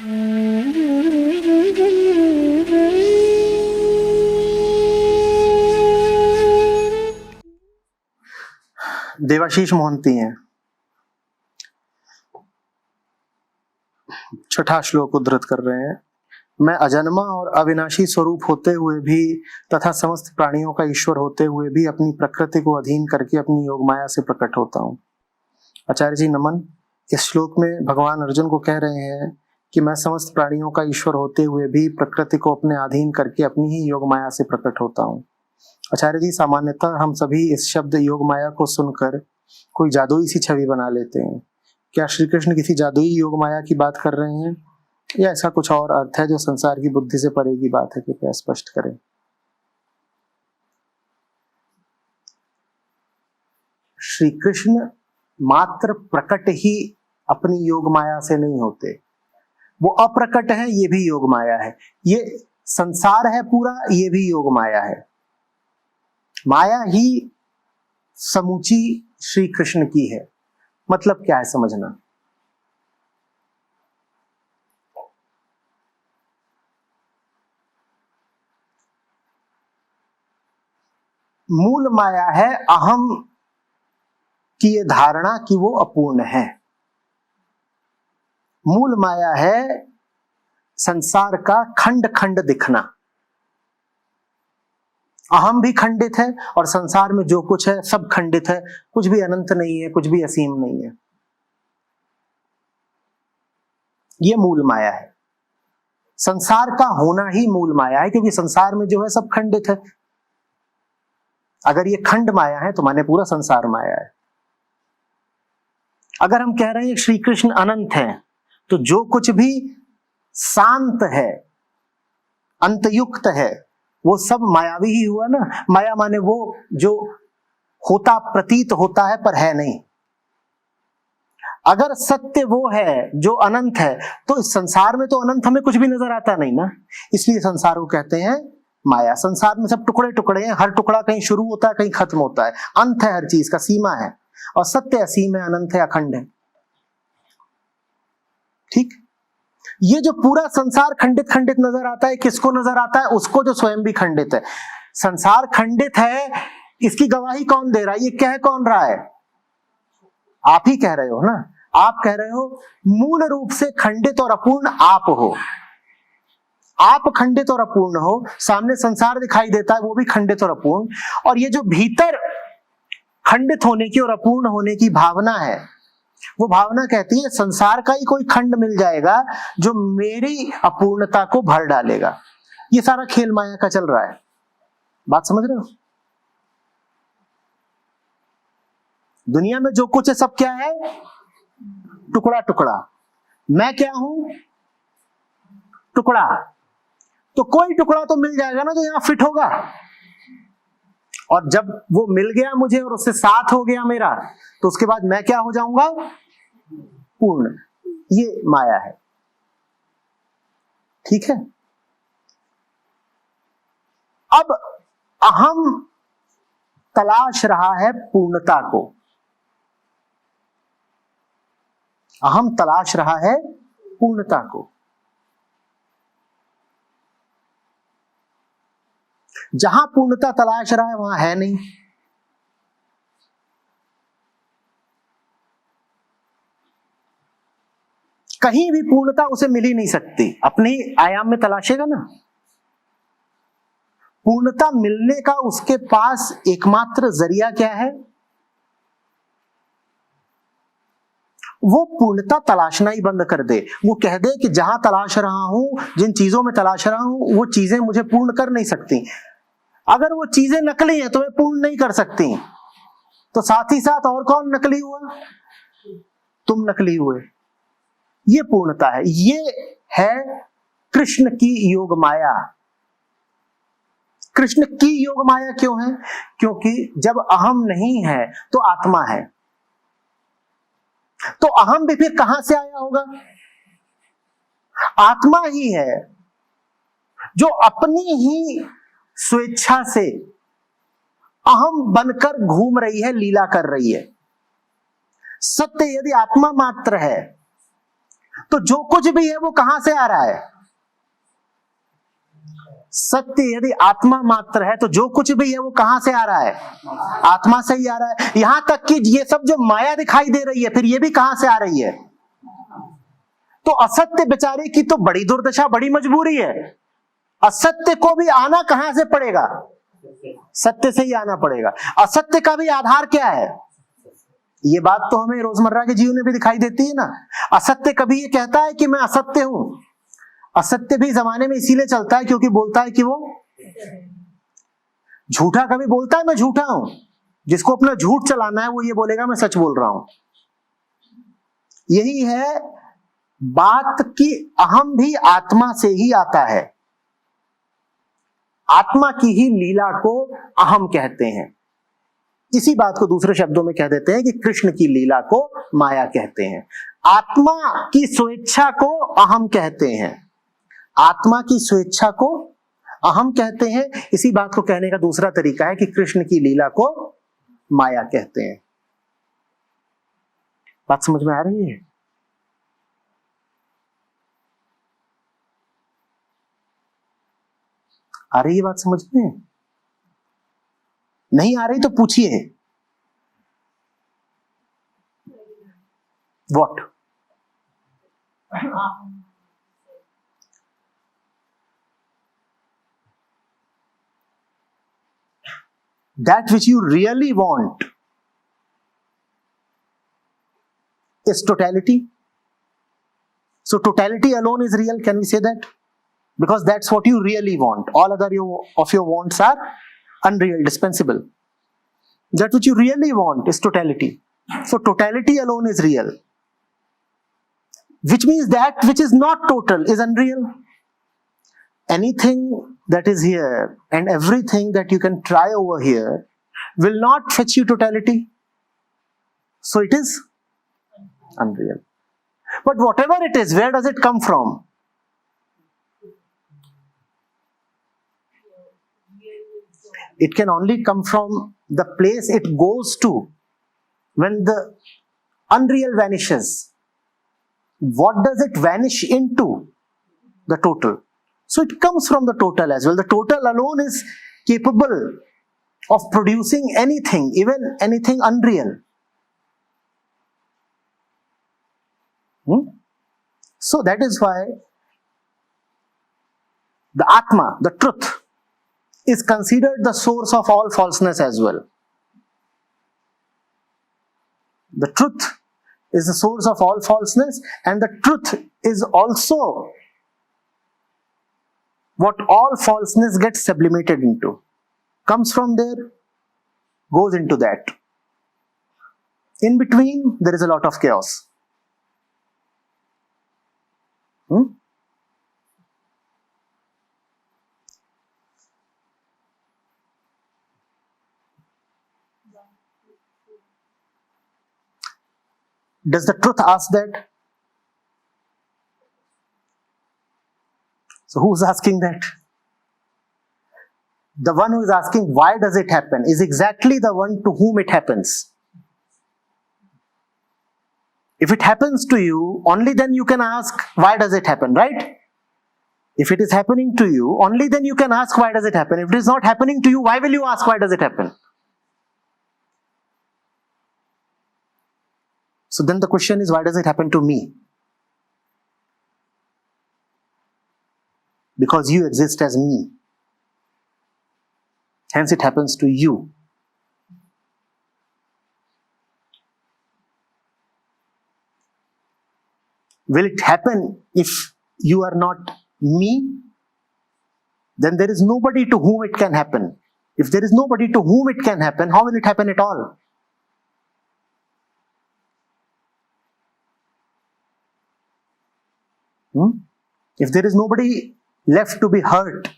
देवाशीष मोहंती हैं। छठा श्लोक उद्धृत कर रहे हैं। मैं अजन्मा और अविनाशी स्वरूप होते हुए भी तथा समस्त प्राणियों का ईश्वर होते हुए भी अपनी प्रकृति को अधीन करके अपनी योग माया से प्रकट होता हूँ। आचार्य जी नमन। इस श्लोक में भगवान अर्जुन को कह रहे हैं कि मैं समस्त प्राणियों का ईश्वर होते हुए भी प्रकृति को अपने अधीन करके अपनी ही योग माया से प्रकट होता हूँ। आचार्य जी सामान्यतः हम सभी इस शब्द योग माया को सुनकर कोई जादुई सी छवि बना लेते हैं। क्या श्री कृष्ण किसी जादुई योग माया की बात कर रहे हैं या ऐसा कुछ और अर्थ है जो संसार की बुद्धि से परे की बात है? कृपया स्पष्ट करें। श्री कृष्ण मात्र प्रकट ही अपनी योग माया से नहीं होते, वो अप्रकट है, ये भी योग माया है। ये संसार है पूरा, ये भी योग माया है। माया ही समूची श्री कृष्ण की है। मतलब क्या है समझना। मूल माया है अहम की ये धारणा कि वो अपूर्ण है। मूल माया है संसार का खंड खंड दिखना। अहम भी खंडित है और संसार में जो कुछ है सब खंडित है। कुछ भी अनंत नहीं है, कुछ भी असीम नहीं है। ये मूल माया है। संसार का होना ही मूल माया है, क्योंकि संसार में जो है सब खंडित है। अगर ये खंड माया है तो माने पूरा संसार माया है। अगर हम कह रहे हैं श्री कृष्ण अनंत है, तो जो कुछ भी शांत है, अंतयुक्त है, वो सब मायावी ही हुआ ना। माया माने वो जो होता प्रतीत होता है पर है नहीं। अगर सत्य वो है जो अनंत है, तो इस संसार में तो अनंत हमें कुछ भी नजर आता नहीं ना। इसलिए संसार को कहते हैं माया। संसार में सब टुकड़े टुकड़े हैं, हर टुकड़ा कहीं शुरू होता है कहीं खत्म होता है। अंत है हर चीज का, सीमा है। और सत्य असीम है, अनंत है, अखंड है। ठीक। ये जो पूरा संसार खंडित खंडित नजर आता है, किसको नजर आता है? उसको जो स्वयं भी खंडित है। संसार खंडित है, इसकी गवाही कौन दे रहा है? ये कह कौन रहा है? आप ही कह रहे हो ना। आप कह रहे हो मूल रूप से खंडित और अपूर्ण आप हो। आप खंडित और अपूर्ण हो, सामने संसार दिखाई देता है वो भी खंडित और अपूर्ण। और ये जो भीतर खंडित होने की और अपूर्ण होने की भावना है, वो भावना कहती है संसार का ही कोई खंड मिल जाएगा जो मेरी अपूर्णता को भर डालेगा। ये सारा खेल माया का चल रहा है। बात समझ रहे हो? दुनिया में जो कुछ है सब क्या है? टुकड़ा टुकड़ा। मैं क्या हूं? टुकड़ा। तो कोई टुकड़ा तो मिल जाएगा ना जो यहां फिट होगा। और जब वो मिल गया मुझे और उससे साथ हो गया मेरा, तो उसके बाद मैं क्या हो जाऊंगा? पूर्ण। ये माया है। ठीक है। अब अहम तलाश रहा है पूर्णता को। अहम तलाश रहा है पूर्णता को। जहां पूर्णता तलाश रहा है वहां है नहीं। कहीं भी पूर्णता उसे मिल ही नहीं सकती। अपने आयाम में तलाशेगा ना। पूर्णता मिलने का उसके पास एकमात्र जरिया क्या है? वो पूर्णता तलाशना ही बंद कर दे। वो कह दे कि जहां तलाश रहा हूं, जिन चीजों में तलाश रहा हूं, वो चीजें मुझे पूर्ण कर नहीं सकती। अगर वो चीजें नकली हैं तो वे पूर्ण नहीं कर सकती। तो साथ ही साथ और कौन नकली हुआ? तुम नकली हुए। ये पूर्णता है। ये है कृष्ण की योग माया। कृष्ण की योग माया क्यों है? क्योंकि जब अहम नहीं है तो आत्मा है। तो अहम भी फिर कहां से आया होगा? आत्मा ही है जो अपनी ही स्वेच्छा से अहम बनकर घूम रही है, लीला कर रही है। सत्य यदि आत्मा मात्र है तो जो कुछ भी है वो कहां से आ रहा है? सत्य यदि आत्मा मात्र है तो जो कुछ भी है वो कहां से आ रहा है? आत्मा से ही आ रहा है। यहां तक कि ये सब जो माया दिखाई दे रही है, फिर ये भी कहां से आ रही है? तो असत्य बेचारे की तो बड़ी दुर्दशा, बड़ी मजबूरी है। असत्य को भी आना कहां से पड़ेगा? सत्य से ही आना पड़ेगा। असत्य का भी आधार क्या है? ये बात तो हमें रोजमर्रा के जीवन में भी दिखाई देती है ना। असत्य कभी ये कहता है कि मैं असत्य हूं। असत्य भी जमाने में इसीलिए चलता है क्योंकि बोलता है कि वो झूठा कभी बोलता है मैं झूठा हूं। जिसको अपना झूठ चलाना है वो ये बोलेगा मैं सच बोल रहा हूं। यही है बात कि अहम भी आत्मा से ही आता है। आत्मा की ही लीला को अहम कहते हैं। इसी बात को दूसरे शब्दों में कह देते हैं कि कृष्ण की लीला को माया कहते हैं। आत्मा की स्वेच्छा को अहम कहते हैं। आत्मा की स्वेच्छा को अहम कहते हैं। इसी बात को कहने का दूसरा तरीका है कि कृष्ण की लीला को माया कहते हैं। बात समझ में आ रही है? आ रही है बात समझ में? नहीं आ रही तो पूछिए। What? That which you really want is totality. So totality alone is real. Can we say that? Because that's what you really want. All other of your wants are unreal, dispensable. That which you really want is totality. So totality alone is real. Which means that which is not total is unreal. Anything that is here and everything that you can try over here will not fetch you totality. So it is unreal. But whatever it is, where does it come from? It can only come from the place it goes to when the unreal vanishes. What does it vanish into? The total. So it comes from the total as well. The total alone is capable of producing anything, even anything unreal. So that is why the Atma, the truth, is considered the source of all falseness as well. The truth is the source of all falseness, and the truth is also what all falseness gets sublimated into. Comes from there, goes into that. In between, there is a lot of chaos. Does the truth ask that? So who's asking that? The one who is asking why does it happen is exactly the one to whom it happens. If it happens to you, only then you can ask why does it happen, right? If it is happening to you, only then you can ask why does it happen. If it is not happening to you, why will you ask why does it happen? So then the question is, why does it happen to me? Because you exist as me. Hence it happens to you. Will it happen if you are not me? Then there is nobody to whom it can happen. If there is nobody to whom it can happen, how will it happen at all? If there is nobody left to be hurt,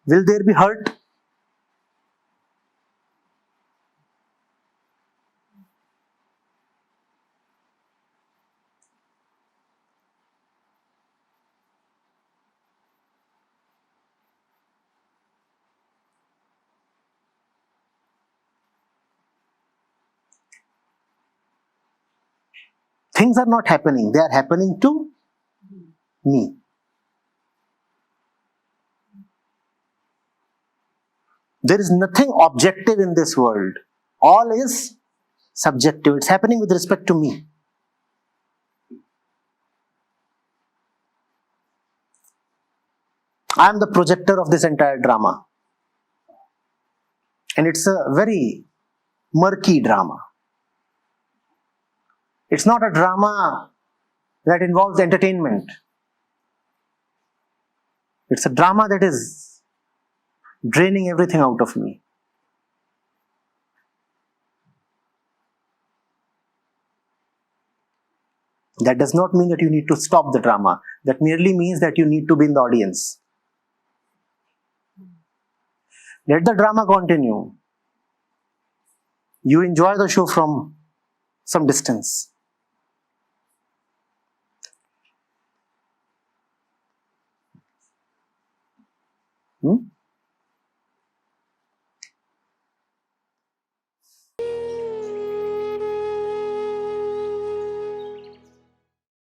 will there be hurt? Things are not happening, they are happening to me. There is nothing objective in this world. All is subjective. It's happening with respect to me. I am the projector of this entire drama. And it's a very murky drama. It's not a drama that involves entertainment. It's a drama that is draining everything out of me. That does not mean that you need to stop the drama. That merely means that you need to be in the audience. Let the drama continue. You enjoy the show from some distance. Hmm?